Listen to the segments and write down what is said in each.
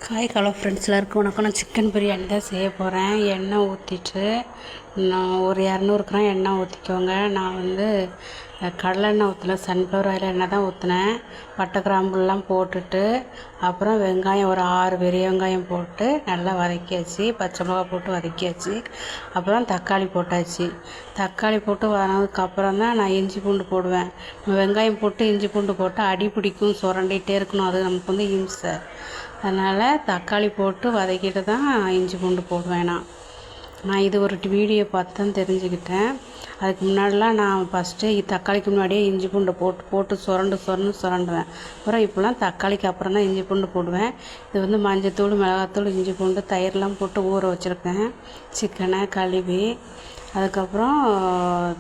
Hello friends எல்லாருக்கும் வணக்கம். நான் சிக்கன் பிரியாணி தான் செய்ய போகிறேன். எண்ணெய் ஊற்றிட்டு நான் ஒரு 200 கிராம் எண்ணெய் ஊற்றிக்கோங்க. நான் கடலெண்ணெய் ஊற்றல, சன்ஃப்ளவர் ஆயில் எண்ணெய் தான் ஊற்றினேன். பட்டை கிராம்புலாம் போட்டுட்டு அப்புறம் வெங்காயம் ஒரு 6 பெரிய வெங்காயம் போட்டு நல்லா வதக்கியாச்சு. பச்சை மிளகா போட்டு வதக்கியாச்சு. அப்புறம் தக்காளி போட்டாச்சு. தக்காளி போட்டு வதனதுக்கப்புறம் தான் நான் இஞ்சி பூண்டு போடுவேன். வெங்காயம் போட்டு இஞ்சி பூண்டு போட்டு அடி பிடிக்கும், சுரண்டிகிட்டே இருக்கணும், அது நமக்கு இம்சை. அதனால் தக்காளி போட்டு வதக்கிட்டு தான் இஞ்சி பூண்டு போடுவேன். நான் இது ஒரு வீடியோ பார்த்து தான் தெரிஞ்சுக்கிட்டேன். அதுக்கு முன்னாடிலாம் நான் ஃபஸ்ட்டு தக்காளிக்கு முன்னாடியே இஞ்சி பூண்டை போட்டு சுரண்டுவேன். அப்புறம் இப்போலாம் தக்காளிக்கு அப்புறம் தான் இஞ்சி பூண்டு போடுவேன். இது மஞ்சத்தூள், மிளகாத்தூள், இஞ்சி பூண்டு, தயிர்லாம் போட்டு ஊற வச்சுருக்கேன். சிக்கனை கழுவி அதுக்கப்புறம்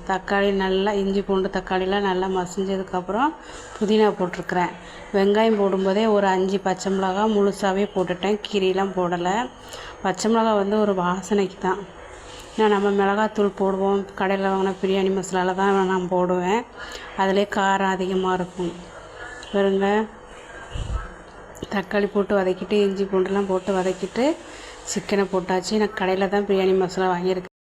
தக்காளி நல்லா இஞ்சி பூண்டு தக்காளிலாம் நல்லா மசிஞ்சதுக்கப்புறம் புதினா போட்டிருக்கிறேன். வெங்காயம் போடும்போதே ஒரு 5 பச்சை மிளகா முழுசாகவே போட்டுட்டேன், கீரிலாம் போடலை. பச்சை மிளகா ஒரு வாசனைக்கு தான். நம்ம மிளகாத்தூள் போடுவோம், கடையில் வாங்கின பிரியாணி மசாலாவில் தான் நான் போடுவேன். அதிலே காரம் அதிகமாக இருக்கும். பாருங்க, தக்காளி போட்டு வதக்கிட்டு இஞ்சி பூண்டுலாம் போட்டு வதக்கிட்டு சிக்கனை போட்டாச்சு. நான் கடையில் தான் பிரியாணி மசாலா வாங்கியிருக்கேன்.